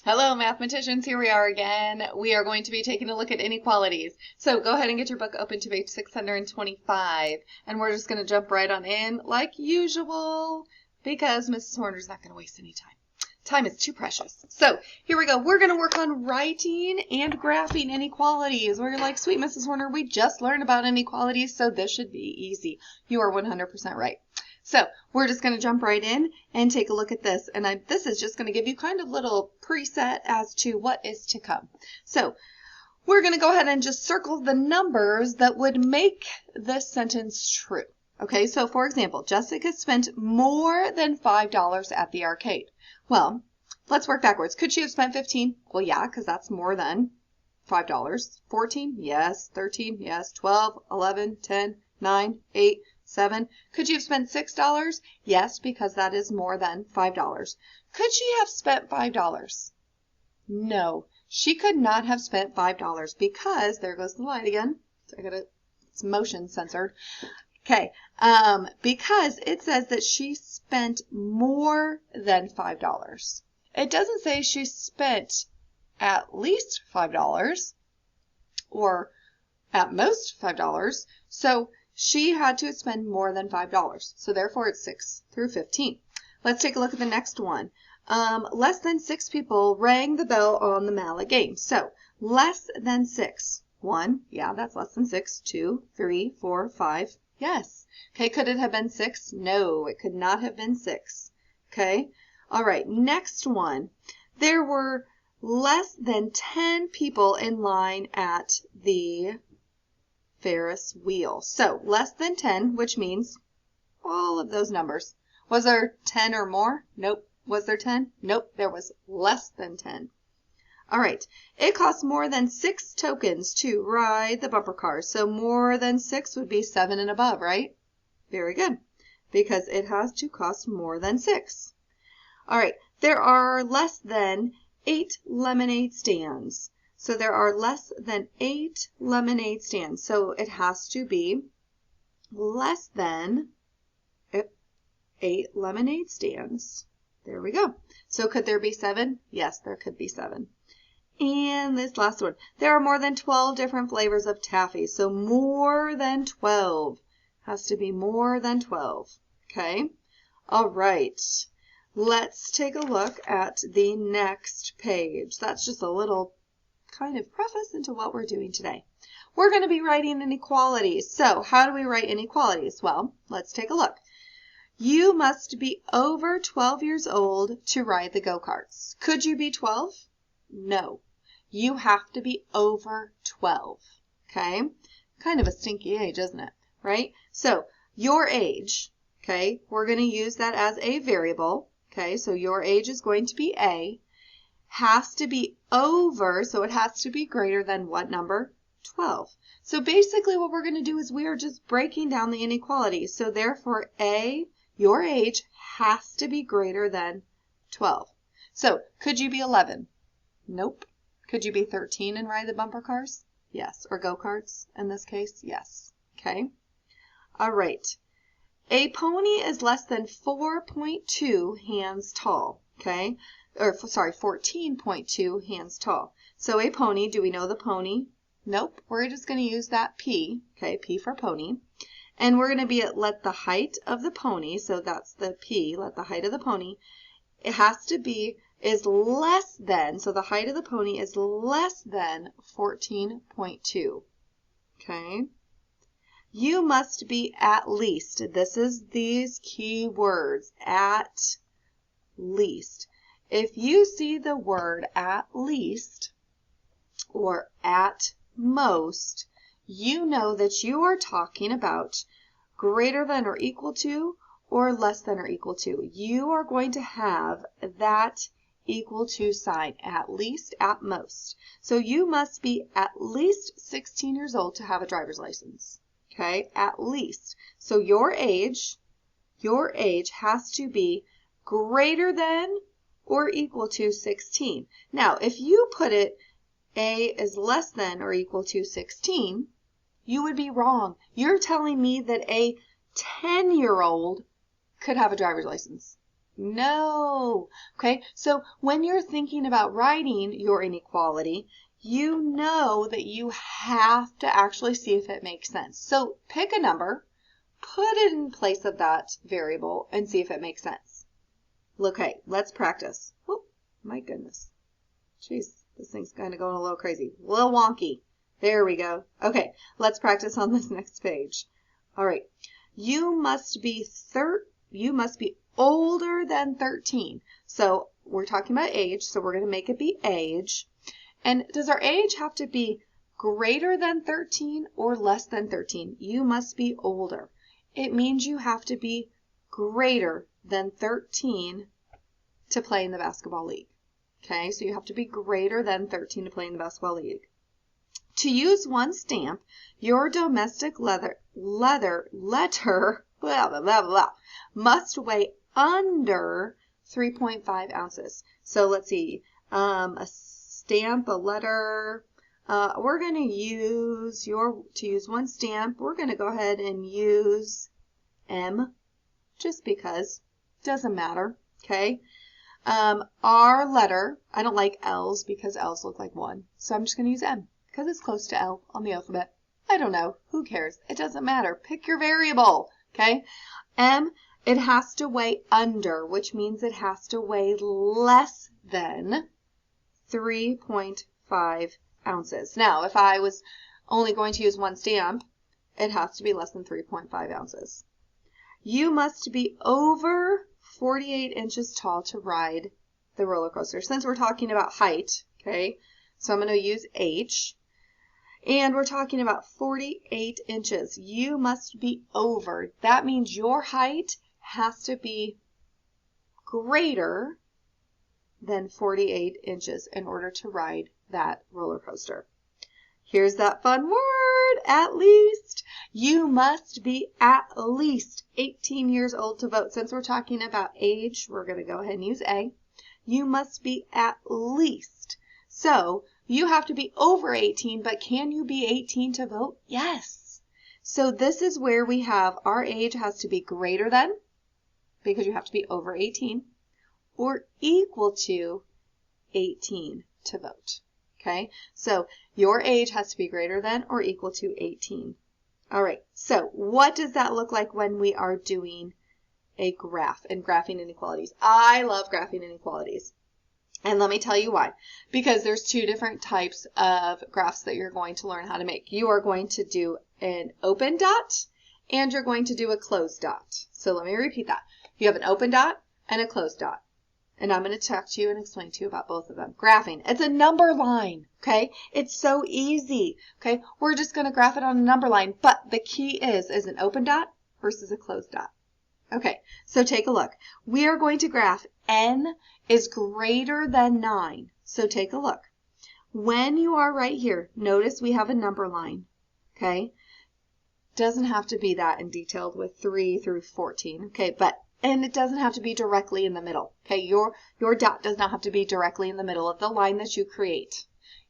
Hello, mathematicians. Here we are again. We are going to be taking a look at inequalities. So go ahead and get your book open to page 625, and we're just going to jump right on in like usual because Mrs. Horner's not going to waste any time. Time is too precious. So here we go. We're going to work on writing and graphing inequalities. Where you're like, sweet Mrs. Horner, we just learned about inequalities, so this should be easy. You are 100% right. So we're just going to jump right in and take a look at this. And this is just going to give you kind of a little preset as to what is to come. So we're going to go ahead and just circle the numbers that would make this sentence true. Okay, so for example, Jessica spent more than $5 at the arcade. Well, let's work backwards. Could she have spent 15? Well, yeah, because that's more than $5. 14? Yes. 13? Yes. 12, 11, 10, 9, 8, 7. Could she have spent $6? Yes, because that is more than $5. Could she have spent $5? No, she could not have spent $5 because, there goes the light again. It's motion censored. Okay, because it says that she spent more than $5. It doesn't say she spent at least $5 or at most $5. So she had to spend more than $5. So therefore it's 6 through 15. Let's take a look at the next one. Less than 6 people rang the bell on the mallet game. So less than 6. 1, yeah, that's less than 6. 2, 3, 4, 5. Yes. Okay, could it have been 6? No, it could not have been 6. Okay. All right, next one. There were less than 10 people in line at the Ferris wheel. So less than 10, which means all of those numbers. Was there 10 or more? Nope. Was there 10? Nope. There was less than 10. All right. It costs more than 6 tokens to ride the bumper cars. So more than 6 would be 7 and above, right? Very good. Because it has to cost more than 6. All right. There are less than 8 lemonade stands. So there are less than 8 lemonade stands. So it has to be less than 8 lemonade stands. There we go. So could there be 7? Yes, there could be 7. And this last one. There are more than 12 different flavors of taffy. So more than 12 has to be more than 12. Okay? All right. Let's take a look at the next page. That's just a little kind of preface into what we're doing today. We're going to be writing inequalities. So how do we write inequalities? Well, let's take a look. You must be over 12 years old to ride the go-karts. Could you be 12? No. You have to be over 12. Okay? Kind of a stinky age, isn't it? Right? So your age, okay, we're going to use that as a variable. Okay, so your age is going to be A. Has to be over, so it has to be greater than what number? 12. So basically what we're going to do is we are just breaking down the inequalities. So therefore A, your age has to be greater than 12. So could you be 11? Nope. Could you be 13 and ride the bumper cars? Yes. Or go-karts in this case? Yes. Okay. All right. A pony is less than 4.2 hands tall. Okay. Or sorry, 14.2 hands tall. So a pony, do we know the pony? Nope. We're just going to use that P. Okay, P for pony. And we're going to be at let the height of the pony, so that's the P, let the height of the pony. It has to be is less than, so the height of the pony is less than 14.2. Okay. You must be at least, this is these key words, at least. If you see the word at least or at most, you know that you are talking about greater than or equal to or less than or equal to. You are going to have that equal to sign, at least, at most. So you must be at least 16 years old to have a driver's license. Okay, at least. So your age has to be greater than or equal to 16. Now, if you put it A is less than or equal to 16, you would be wrong. You're telling me that a 10-year-old could have a driver's license. No. Okay, so when you're thinking about writing your inequality, you know that you have to actually see if it makes sense. So pick a number, put it in place of that variable, and see if it makes sense. Okay, let's practice. Oh, my goodness. Jeez, this thing's kind of going a little crazy. A little wonky. There we go. Okay, let's practice on this next page. All right. You must be older than 13. So we're talking about age, so we're going to make it be age. And does our age have to be greater than 13 or less than 13? You must be older. It means you have to be greater than 13 to play in the basketball league. Okay, so you have to be greater than 13 to play in the basketball league. To use one stamp, your domestic letter blah, blah, blah, blah, must weigh under 3.5 ounces. So let's see, a stamp, a letter, we're going to use to use one stamp, we're going to go ahead and use M, just because, doesn't matter, okay? Our letter, I don't like L's because L's look like 1, so I'm just going to use M because it's close to L on the alphabet. I don't know. Who cares? It doesn't matter. Pick your variable, okay? M, it has to weigh under, which means it has to weigh less than 3.5 ounces. Now, if I was only going to use one stamp, it has to be less than 3.5 ounces. You must be over 48 inches tall to ride the roller coaster. Since we're talking about height, okay, so I'm going to use H. And we're talking about 48 inches. You must be over. That means your height has to be greater than 48 inches in order to ride that roller coaster. Here's that fun word, at least. You must be at least 18 years old to vote. Since we're talking about age, we're going to go ahead and use A. You must be at least. So you have to be over 18, but can you be 18 to vote? Yes. So this is where we have our age has to be greater than, because you have to be over 18, or equal to 18 to vote. Okay, so your age has to be greater than or equal to 18. All right, so what does that look like when we are doing a graph and graphing inequalities? I love graphing inequalities. And let me tell you why. Because there's two different types of graphs that you're going to learn how to make. You are going to do an open dot and you're going to do a closed dot. So let me repeat that. You have an open dot and a closed dot. And I'm going to talk to you and explain to you about both of them. Graphing, it's a number line, okay? It's so easy, okay? We're just going to graph it on a number line, but the key is an open dot versus a closed dot. Okay, so take a look. We are going to graph n is greater than 9. So take a look. When you are right here, notice we have a number line, okay? Doesn't have to be that in detailed with 3 through 14, okay? And it doesn't have to be directly in the middle, okay? Your dot does not have to be directly in the middle of the line that you create.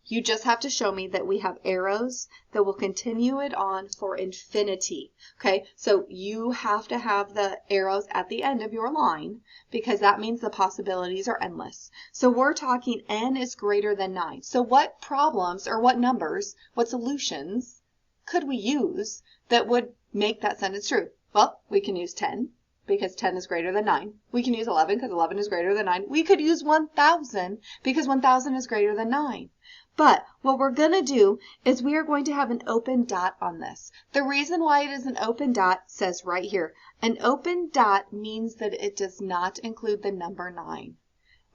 You just have to show me that we have arrows that will continue it on for infinity, okay? So you have to have the arrows at the end of your line because that means the possibilities are endless. So we're talking n is greater than 9. So what problems or what numbers, what solutions could we use that would make that sentence true? Well, we can use 10. Because 10 is greater than 9. We can use 11 because 11 is greater than 9. We could use 1,000 because 1,000 is greater than 9. But what we're going to do is we are going to have an open dot on this. The reason why it is an open dot says right here. An open dot means that it does not include the number 9,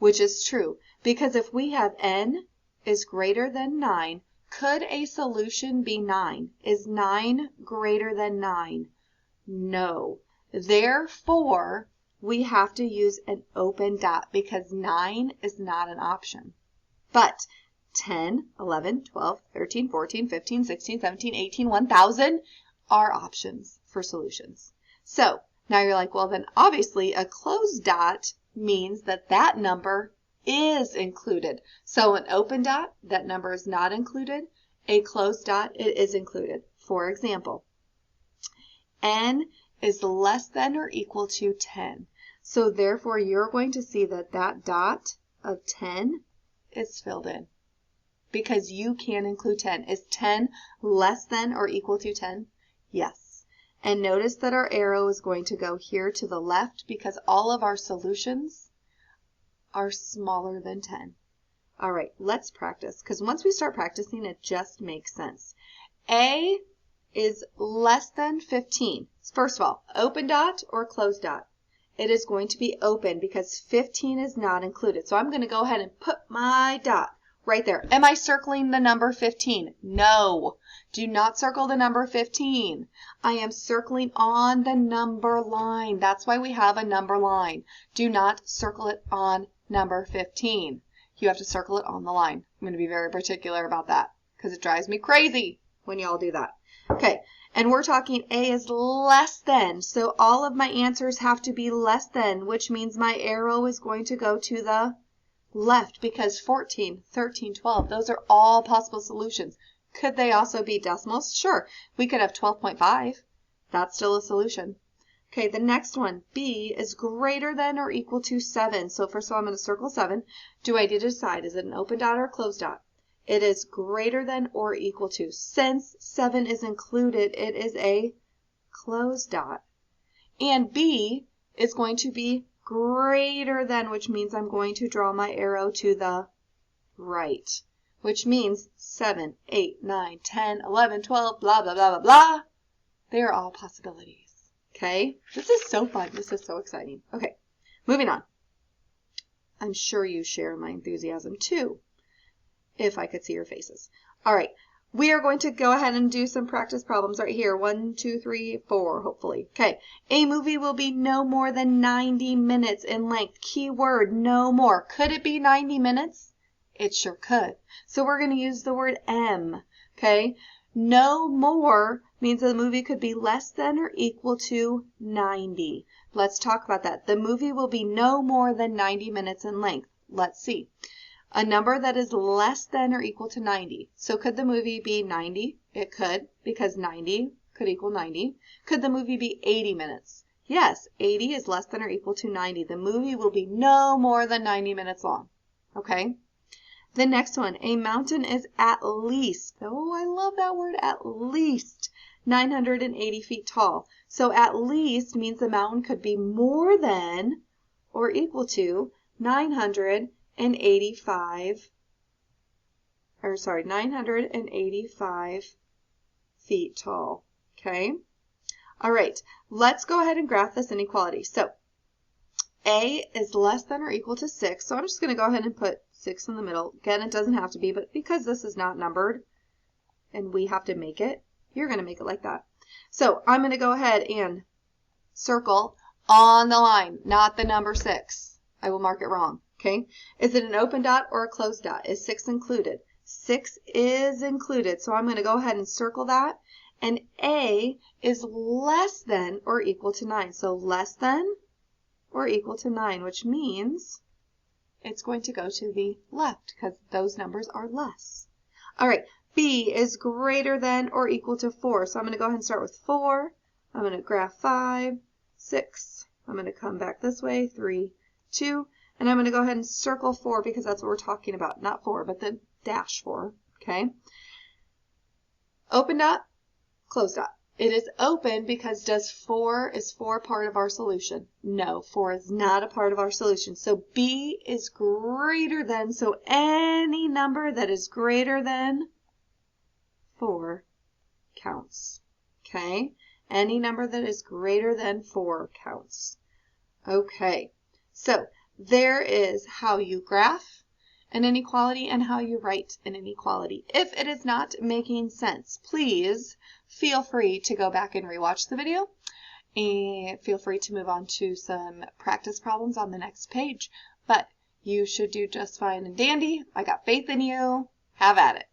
which is true. Because if we have n is greater than 9, could a solution be 9? Is 9 greater than 9? No. Therefore, we have to use an open dot because 9 is not an option. But 10, 11, 12, 13, 14, 15, 16, 17, 18, 1,000 are options for solutions. So now you're like, well, then obviously a closed dot means that that number is included. So an open dot, that number is not included. A closed dot, it is included. For example, n is less than or equal to 10. So therefore, you're going to see that that dot of 10 is filled in because you can include 10. Is 10 less than or equal to 10? Yes. And notice that our arrow is going to go here to the left because all of our solutions are smaller than 10. All right, let's practice because once we start practicing, it just makes sense. A is less than 15. First of all, open dot or closed dot? It is going to be open because 15 is not included. So I'm going to go ahead and put my dot right there. Am I circling the number 15? No. Do not circle the number 15. I am circling on the number line. That's why we have a number line. Do not circle it on number 15. You have to circle it on the line. I'm going to be very particular about that because it drives me crazy when y'all do that. Okay, and we're talking A is less than, so all of my answers have to be less than, which means my arrow is going to go to the left because 14, 13, 12, those are all possible solutions. Could they also be decimals? Sure, we could have 12.5. That's still a solution. Okay, the next one, B is greater than or equal to 7. So first of all, I'm going to circle 7. Do I need to decide, is it an open dot or a closed dot? It is greater than or equal to. Since 7 is included, it is a closed dot. And B is going to be greater than, which means I'm going to draw my arrow to the right, which means 7, 8, 9, 10, 11, 12, blah, blah, blah, blah, blah. They are all possibilities. Okay? This is so fun. This is so exciting. Okay, moving on. I'm sure you share my enthusiasm too, if I could see your faces. All right, we are going to go ahead and do some practice problems right here. 1, 2, 3, 4, hopefully. Okay, a movie will be no more than 90 minutes in length. Key word, no more. Could it be 90 minutes? It sure could. So we're going to use the word M, okay? No more means the movie could be less than or equal to 90. Let's talk about that. The movie will be no more than 90 minutes in length. Let's see. A number that is less than or equal to 90. So could the movie be 90? It could, because 90 could equal 90. Could the movie be 80 minutes? Yes, 80 is less than or equal to 90. The movie will be no more than 90 minutes long. Okay? The next one, a mountain is at least, oh, I love that word, at least 980 feet tall. So at least means the mountain could be more than or equal to 985 feet tall. Okay? All right, let's go ahead and graph this inequality. So A is less than or equal to 6, so I'm just going to go ahead and put 6 in the middle. Again, it doesn't have to be, but because this is not numbered and we have to make it, you're going to make it like that. So I'm going to go ahead and circle on the line, not the number 6. I will mark it wrong. Okay? Is it an open dot or a closed dot? Is 6 included? 6 is included, so I'm going to go ahead and circle that. And A is less than or equal to 9. So less than or equal to 9, which means it's going to go to the left because those numbers are less. All right, B is greater than or equal to 4. So I'm going to go ahead and start with 4. I'm going to graph 5, 6. I'm going to come back this way, 3, 2. And I'm going to go ahead and circle 4 because that's what we're talking about. Not 4, but the dash 4. Okay? Open dot, closed dot. It is open because is 4 part of our solution? No, 4 is not a part of our solution. So B is greater than, so any number that is greater than 4 counts. Okay? Any number that is greater than 4 counts. Okay, so there is how you graph an inequality and how you write an inequality. If it is not making sense, please feel free to go back and rewatch the video and feel free to move on to some practice problems on the next page. But you should do just fine and dandy. I got faith in you. Have at it.